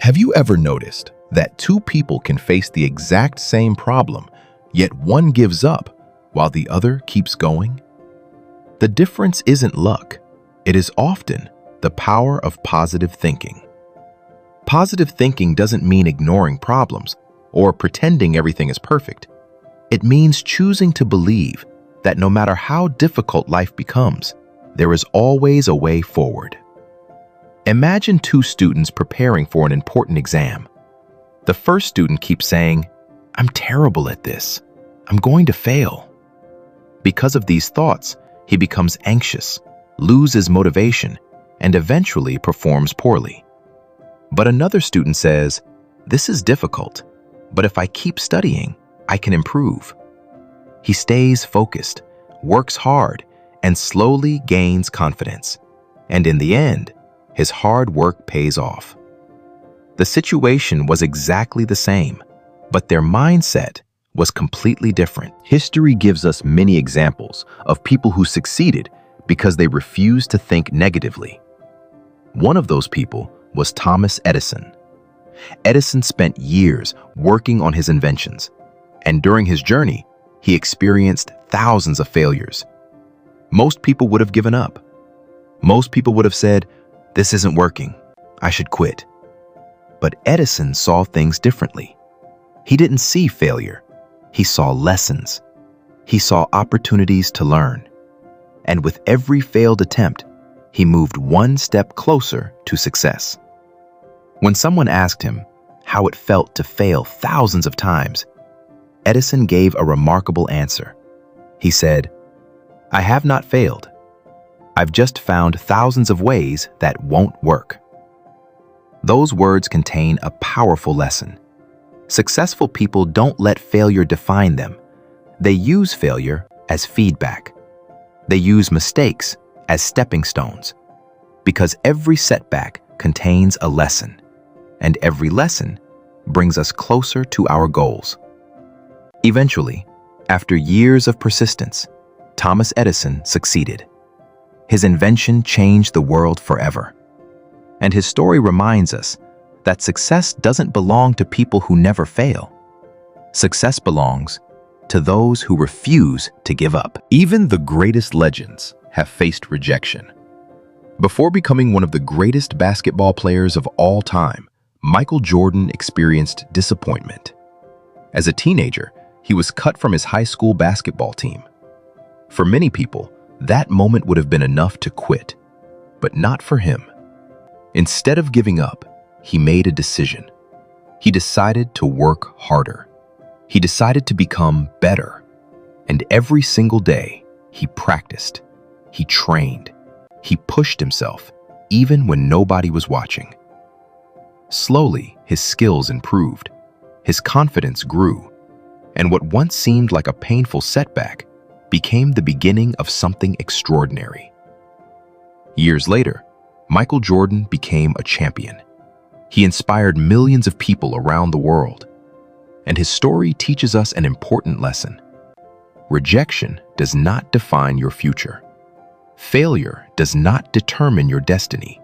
Have you ever noticed that two people can face the exact same problem, yet one gives up while the other keeps going? The difference isn't luck. It is often the power of positive thinking. Positive thinking doesn't mean ignoring problems or pretending everything is perfect. It means choosing to believe that no matter how difficult life becomes, there is always a way forward. Imagine two students preparing for an important exam. The first student keeps saying, "I'm terrible at this. I'm going to fail." Because of these thoughts, he becomes anxious, loses motivation, and eventually performs poorly. But another student says, "This is difficult, but if I keep studying, I can improve." He stays focused, works hard, and slowly gains confidence. And in the end, his hard work pays off. The situation was exactly the same, but their mindset was completely different. History gives us many examples of people who succeeded because they refused to think negatively. One of those people was Thomas Edison. Edison spent years working on his inventions, and during his journey, he experienced thousands of failures. Most people would have given up. Most people would have said, "This isn't working. I should quit." But Edison saw things differently. He didn't see failure. He saw lessons. He saw opportunities to learn. And with every failed attempt, he moved one step closer to success. When someone asked him how it felt to fail thousands of times, Edison gave a remarkable answer. He said, "I have not failed. I've just found thousands of ways that won't work." Those words contain a powerful lesson. Successful people don't let failure define them. They use failure as feedback. They use mistakes as stepping stones, because every setback contains a lesson, and every lesson brings us closer to our goals. Eventually, after years of persistence, Thomas Edison succeeded. His invention changed the world forever. And his story reminds us that success doesn't belong to people who never fail. Success belongs to those who refuse to give up. Even the greatest legends have faced rejection. Before becoming one of the greatest basketball players of all time, Michael Jordan experienced disappointment. As a teenager, he was cut from his high school basketball team. For many people, that moment would have been enough to quit, but not for him. Instead of giving up, he made a decision. He decided to work harder. He decided to become better. And every single day, he practiced. He trained. He pushed himself, even when nobody was watching. Slowly, his skills improved. His confidence grew. And what once seemed like a painful setback became the beginning of something extraordinary. Years later, Michael Jordan became a champion. He inspired millions of people around the world. And his story teaches us an important lesson. Rejection does not define your future. Failure does not determine your destiny.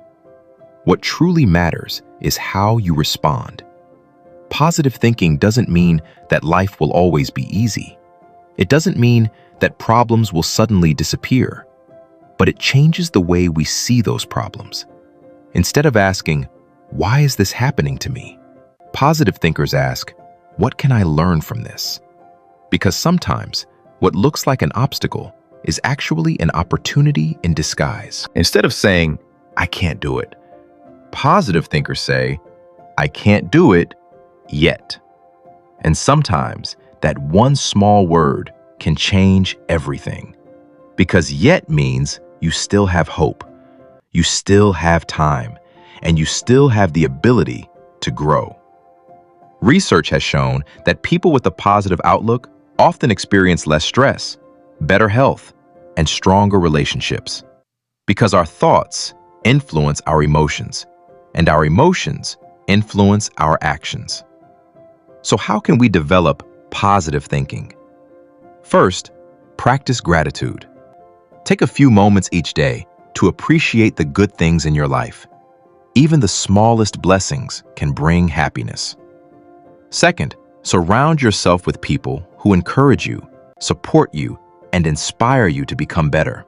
What truly matters is how you respond. Positive thinking doesn't mean that life will always be easy. It doesn't mean that problems will suddenly disappear, but it changes the way we see those problems. Instead of asking, "Why is this happening to me?" positive thinkers ask, "What can I learn from this?" Because sometimes what looks like an obstacle is actually an opportunity in disguise. Instead of saying, "I can't do it," positive thinkers say, "I can't do it yet." And sometimes that one small word can change everything. Because yet means you still have hope, you still have time, and you still have the ability to grow. Research has shown that people with a positive outlook often experience less stress, better health, and stronger relationships. Because our thoughts influence our emotions, and our emotions influence our actions. So how can we develop positive thinking? First, practice gratitude. Take a few moments each day to appreciate the good things in your life. Even the smallest blessings can bring happiness. Second, surround yourself with people who encourage you, support you, and inspire you to become better.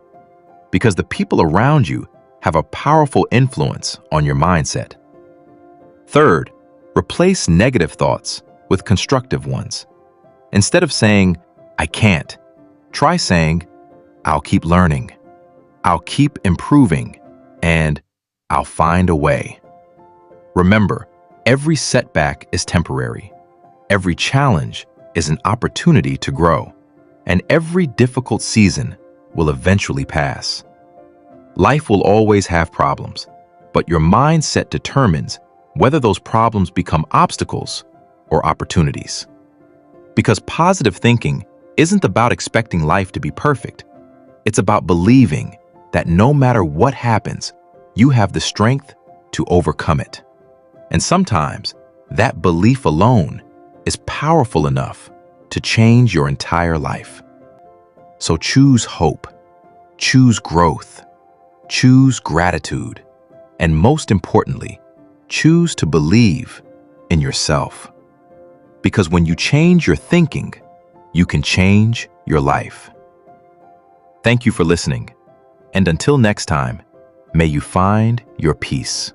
Because the people around you have a powerful influence on your mindset. Third, replace negative thoughts with constructive ones. Instead of saying, "I can't," try saying, "I'll keep learning, I'll keep improving, and I'll find a way." Remember, every setback is temporary. Every challenge is an opportunity to grow, and every difficult season will eventually pass. Life will always have problems, but your mindset determines whether those problems become obstacles or opportunities. Because positive thinking isn't about expecting life to be perfect. It's about believing that no matter what happens, you have the strength to overcome it. And sometimes that belief alone is powerful enough to change your entire life. So choose hope, choose growth, choose gratitude, and most importantly, choose to believe in yourself. Because when you change your thinking, you can change your life. Thank you for listening, and until next time, may you find your peace.